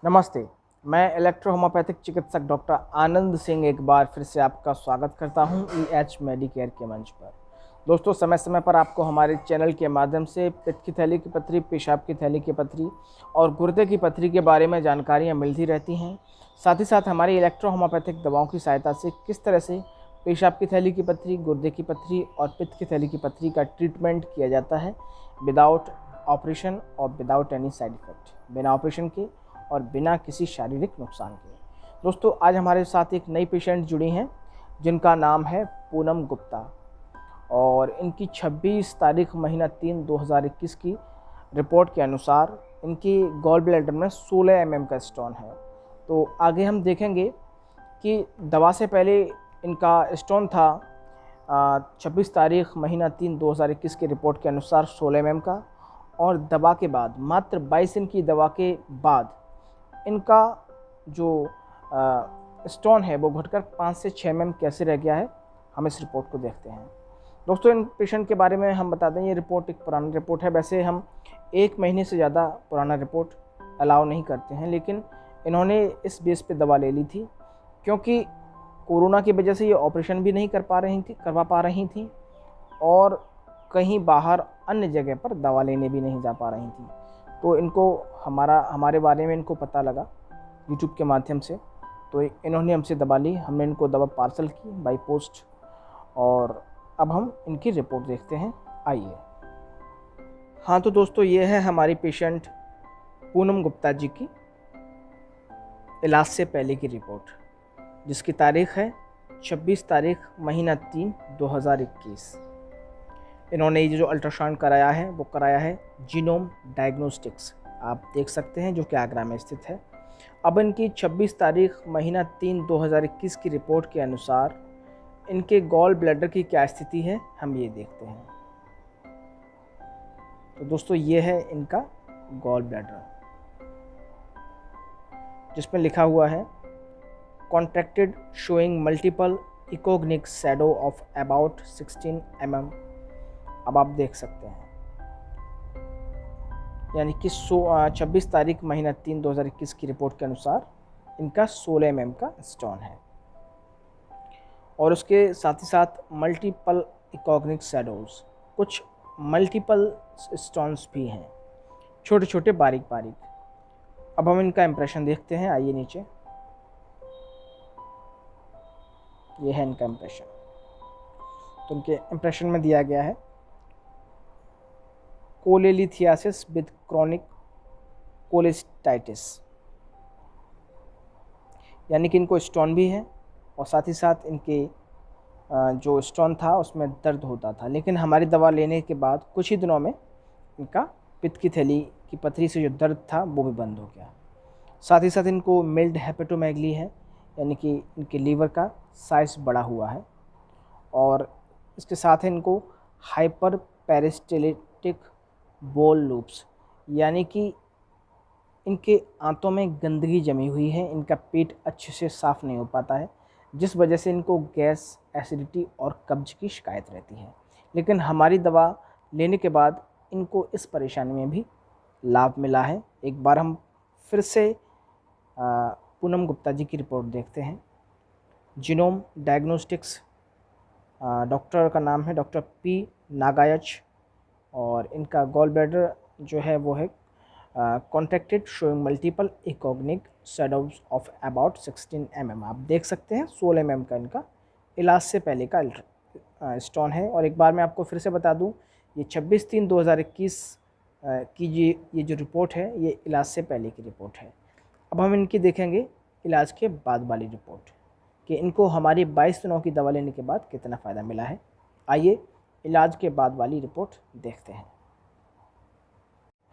नमस्ते। मैं electro homeopathic चिकित्सक डॉक्टर आनंद सिंह एक बार फिर से आपका स्वागत करता हूं ईएच मेडिकेयर के मंच पर। दोस्तों, समय समय पर आपको हमारे चैनल के माध्यम से पित्त की थैली की पथरी, पेशाब की थैली की पथरी और गुर्दे की पथरी के बारे में जानकारियां मिलती रहती हैं। साथ ही साथ हमारी इलेक्ट्रो होम्योपैथिक दवाओं की सहायता से किस तरह से पेशाब की थैली की पथरी, गुर्दे की पथरी और पित्त की थैली की पथरी का ट्रीटमेंट किया जाता है विदाउट ऑपरेशन और विदाउट एनी साइड इफेक्ट, बिना ऑपरेशन के और बिना किसी शारीरिक नुकसान के। दोस्तों, आज हमारे साथ एक नई पेशेंट जुड़ी हैं जिनका नाम है पूनम गुप्ता और इनकी 26 तारीख महीना 3 2021 की रिपोर्ट के अनुसार इनकी गॉल ब्लैडर में 16 mm का स्टोन है। तो आगे हम देखेंगे कि दवा से पहले इनका स्टोन था 26 तारीख महीना 3 2021 की रिपोर्ट के अनुसार 16 mm का, और दवा के बाद मात्र 22 दिन की दवा के बाद इनका जो स्टोन है वो घटकर 5 से 6 mm कैसे रह गया है, हम इस रिपोर्ट को देखते हैं। दोस्तों, इन पेशेंट के बारे में हम बता दें, ये रिपोर्ट एक पुरानी रिपोर्ट है। वैसे हम 1 महीने से ज़्यादा पुराना रिपोर्ट अलाउ नहीं करते हैं, लेकिन इन्होंने इस बेस पे दवा ले ली थी क्योंकि कोरोना की वजह से ये ऑपरेशन भी नहीं करवा पा रही थी और कहीं बाहर अन्य जगह पर दवा लेने भी नहीं जा पा रही थी। तो इनको हमारे बारे में इनको पता लगा यूट्यूब के माध्यम से, तो इन्होंने हमसे दवा ली। हमने इनको दवा पार्सल की बाय पोस्ट और अब हम इनकी रिपोर्ट देखते हैं। आइए। हाँ तो दोस्तों, ये है हमारी पेशेंट पूनम गुप्ता जी की इलाज से पहले की रिपोर्ट, जिसकी तारीख है 26 तारीख महीना 3 2021। इन्होंने ये जो अल्ट्रासाउंड कराया है वो कराया है जीनोम डायग्नोस्टिक्स, आप देख सकते हैं, जो कि आगरा में स्थित है। अब इनकी 26 तारीख महीना 3 2021 की रिपोर्ट के अनुसार इनके गॉल ब्लैडर की क्या स्थिति है, हम ये देखते हैं। तो दोस्तों, ये है इनका गॉल ब्लैडर, जिसमें लिखा हुआ है contracted showing multiple echogenic shadow of about 16 mm। अब आप देख सकते हैं, यानी कि 26 तारीख महीना 3 2021 की रिपोर्ट के अनुसार इनका 16 mm का स्टोन है और उसके साथ ही साथ मल्टीपल इकोग्निक शैडोज, कुछ मल्टीपल स्टोन्स भी हैं, छोटे छोटे बारीक बारीक। अब हम इनका इम्प्रेशन देखते हैं। आइए नीचे, ये है इनका इम्प्रेशन। तो इनके इम्प्रेशन में दिया गया है कोलेलिथियासिस विद क्रॉनिक कोलेस्टाइटिस, यानी कि इनको स्टोन भी है और साथ ही साथ इनके जो स्टोन था उसमें दर्द होता था, लेकिन हमारी दवा लेने के बाद कुछ ही दिनों में इनका पित्त की थैली की पथरी से जो दर्द था वो भी बंद हो गया। साथ ही साथ इनको मिल्ड हेपेटोमेगली है, यानी कि इनके लीवर का साइज बड़ा हुआ है, और इसके साथ इनको हाइपर पेरिस्टेलिटिक बोल लूप्स, यानी कि इनके आंतों में गंदगी जमी हुई है, इनका पेट अच्छे से साफ़ नहीं हो पाता है, जिस वजह से इनको गैस, एसिडिटी और कब्ज की शिकायत रहती है। लेकिन हमारी दवा लेने के बाद इनको इस परेशानी में भी लाभ मिला है। एक बार हम फिर से पूनम गुप्ता जी की रिपोर्ट देखते हैं। जीनोम डायग्नोस्टिक्स, डॉक्टर का नाम है डॉक्टर पी नागायच, और इनका गॉल ब्लैडर जो है वो है contracted showing multiple echogenic shadows of about 16 mm। आप देख सकते हैं 16 mm का इनका इलाज से पहले का स्टोन है। और एक बार मैं आपको फिर से बता दूं, ये 26/3/2021 की ये जो रिपोर्ट है ये इलाज से पहले की रिपोर्ट है। अब हम इनकी देखेंगे इलाज के बाद वाली रिपोर्ट कि इनको हमारी 22 दिनों की दवा लेने के बाद कितना फ़ायदा मिला है। आइए इलाज के बाद वाली रिपोर्ट देखते हैं।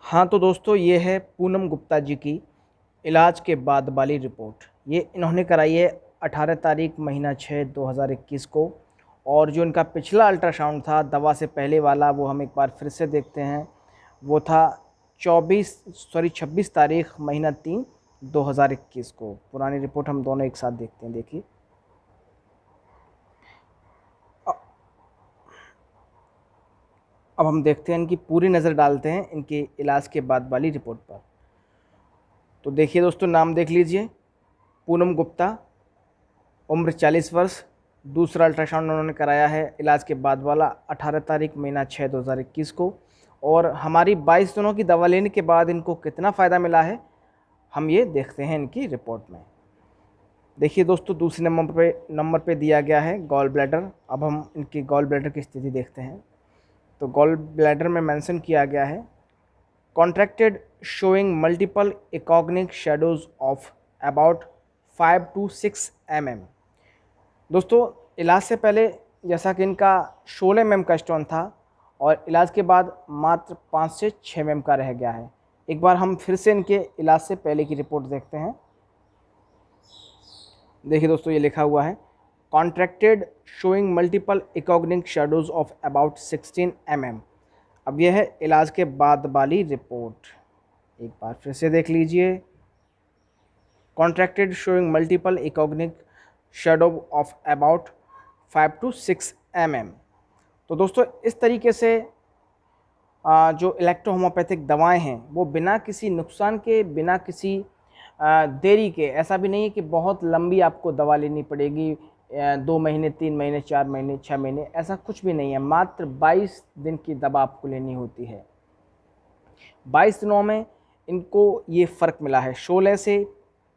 हाँ तो दोस्तों, ये है पूनम गुप्ता जी की इलाज के बाद वाली रिपोर्ट। ये इन्होंने कराई है 18 तारीख महीना 6 2021 को, और जो इनका पिछला अल्ट्रासाउंड था दवा से पहले वाला वो हम एक बार फिर से देखते हैं। वो था 26 तारीख महीना 3 2021 को। पुरानी रिपोर्ट हम दोनों एक साथ देखते हैं। देखिए, अब हम देखते हैं, इनकी पूरी नज़र डालते हैं इनके इलाज के बाद वाली रिपोर्ट पर। तो देखिए दोस्तों, नाम देख लीजिए, पूनम गुप्ता, उम्र 40 वर्ष, दूसरा अल्ट्रासाउंड उन्होंने कराया है इलाज के बाद वाला 18 तारीख महीना 6 2021 को। और हमारी 22 दिनों की दवा लेने के बाद इनको कितना फ़ायदा मिला है हम ये देखते हैं इनकी रिपोर्ट में। देखिए दोस्तों, दूसरे नंबर पे दिया गया है गॉल ब्लैडर। अब हम इनकी गॉल ब्लैडर की स्थिति देखते हैं। तो गॉल ब्लैडर में मेंशन किया गया है contracted showing multiple echogenic shadows of about 5 to 6 mm। दोस्तों, इलाज से पहले जैसा कि इनका 16 mm का स्टोन था और इलाज के बाद मात्र 5 से 6 mm का रह गया है। एक बार हम फिर से इनके इलाज से पहले की रिपोर्ट देखते हैं। देखिए दोस्तों, ये लिखा हुआ है contracted showing multiple echogenic shadows of about 16 mm। अब यह है इलाज के बाद वाली रिपोर्ट। एक बार फिर से देख लीजिए, contracted showing multiple echogenic shadow of about 5 to 6 mm। तो दोस्तों, इस तरीके से जो इलेक्ट्रोहोम्योपैथिक दवाएं हैं वो बिना किसी नुकसान के, बिना किसी देरी के, ऐसा भी नहीं है कि बहुत लंबी आपको दवा लेनी पड़ेगी, 2 महीने, 3 महीने, 4 महीने, 6 महीने, ऐसा कुछ भी नहीं है। मात्र 22 दिन की दवा आपको लेनी होती है। 22 दिनों में इनको ये फ़र्क मिला है। 16 से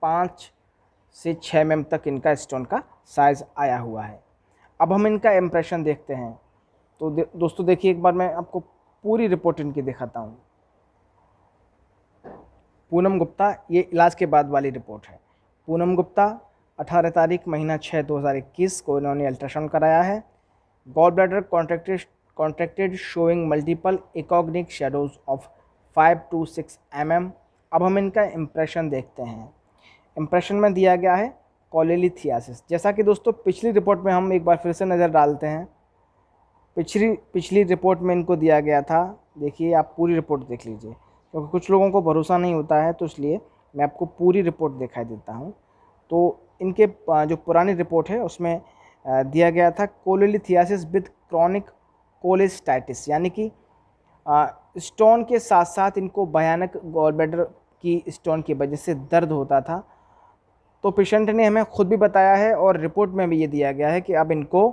5 से 6 mm तक इनका स्टोन का साइज़ आया हुआ है। अब हम इनका इम्प्रेशन देखते हैं। तो दोस्तों देखिए, एक बार मैं आपको पूरी रिपोर्ट इनकी दिखाता हूँ। पूनम गुप्ता, ये इलाज के बाद वाली रिपोर्ट है। पूनम गुप्ता 18 तारीख महीना 6 2021 को इन्होंने अल्ट्रासाउंड कराया है। Gall bladder contracted showing multiple echogenic shadows of 5 to 6 mm। अब हम इनका इम्प्रेशन देखते हैं। इम्प्रेशन में दिया गया है कोलेलिथियासिस। जैसा कि दोस्तों पिछली रिपोर्ट में हम एक बार फिर से नज़र डालते हैं। पिछली रिपोर्ट में इनको दिया गया था, देखिए आप पूरी रिपोर्ट देख लीजिए, क्योंकि कुछ लोगों को भरोसा नहीं होता है, तो इसलिए मैं आपको पूरी रिपोर्ट दिखाई देता हूँ। तो इनके जो पुरानी रिपोर्ट है उसमें दिया गया था कोलेलिथियासिस विद क्रॉनिक कोलेस्टाइटिस, यानी कि स्टोन के साथ साथ इनको भयानक गॉल ब्लैडर की स्टोन की वजह से दर्द होता था। तो पेशेंट ने हमें खुद भी बताया है और रिपोर्ट में भी ये दिया गया है कि अब इनको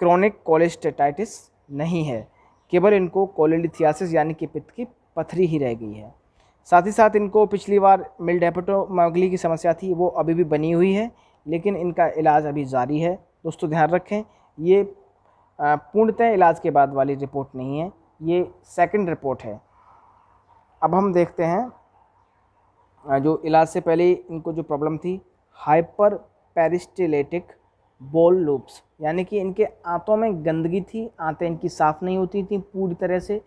क्रॉनिक कोलेस्टाइटिस नहीं है, केवल इनको कोलेलिथियासिस यानी कि पित्त की पथरी ही रह गई है। साथ ही साथ इनको पिछली बार मिल्ड हेपेटोमेगाली की समस्या थी, वो अभी भी बनी हुई है, लेकिन इनका इलाज अभी जारी है। दोस्तों ध्यान रखें, ये पूर्णतः इलाज के बाद वाली रिपोर्ट नहीं है, ये सेकंड रिपोर्ट है। अब हम देखते हैं जो इलाज से पहले इनको जो प्रॉब्लम थी, हाइपर पेरिस्टेलेटिक बोल लूप्स, यानी कि इनके आंतों में गंदगी थी, आंतें इनकी साफ़ नहीं होती थी पूरी तरह से।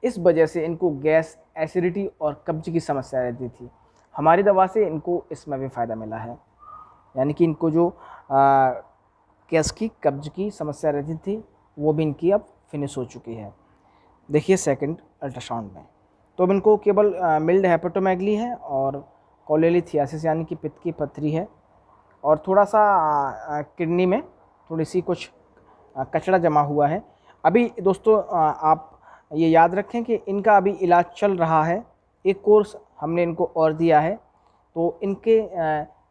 इस वजह से इनको गैस, एसिडिटी और कब्ज की समस्या रहती थी। हमारी दवा से इनको इसमें भी फ़ायदा मिला है, यानी कि इनको जो गैस की, कब्ज की समस्या रहती थी वो भी इनकी अब फिनिश हो चुकी है। देखिए सेकंड अल्ट्रासाउंड में तो अब इनको केवल मिल्ड हेपेटोमेगाली है और कोलेलिथियासिस यानी कि पित्त की पथरी है, और थोड़ा सा किडनी में थोड़ी सी कुछ कचरा जमा हुआ है। अभी दोस्तों आप ये याद रखें कि इनका अभी इलाज चल रहा है, एक कोर्स हमने इनको और दिया है, तो इनके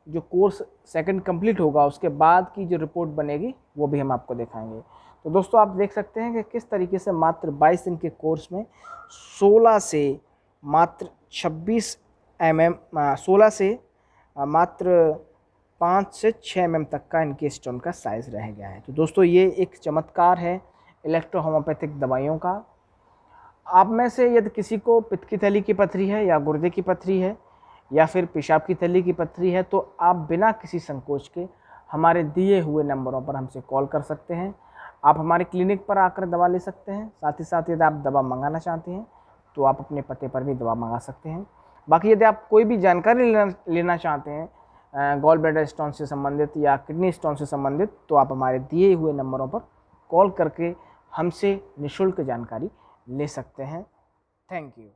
जो कोर्स सेकंड कंप्लीट होगा उसके बाद की जो रिपोर्ट बनेगी वो भी हम आपको दिखाएंगे। तो दोस्तों आप देख सकते हैं कि किस तरीके से मात्र 22 दिन के कोर्स में 16 से मात्र 26 mm, 16 से मात्र 5 से 6 mm तक का इनके स्टोन का साइज़ रह गया है। तो दोस्तों ये एक चमत्कार है इलेक्ट्रोहोम्योपैथिक दवाइयों का। आप में से यदि किसी को पित्त की थैली की पथरी है या गुर्दे की पथरी है या फिर पेशाब की थैली की पथरी है, तो आप बिना किसी संकोच के हमारे दिए हुए नंबरों पर हमसे कॉल कर सकते हैं। आप हमारे क्लिनिक पर आकर दवा ले सकते हैं। साथ ही साथ यदि आप दवा मंगाना चाहते हैं तो आप अपने पते पर भी दवा मंगा सकते हैं। बाकी यदि आप कोई भी जानकारी लेना चाहते हैं गॉल ब्लैडर स्टोन से संबंधित या किडनी स्टोन से संबंधित, तो आप हमारे दिए हुए नंबरों पर कॉल करके हमसे निःशुल्क जानकारी ले सकते हैं। Thank you.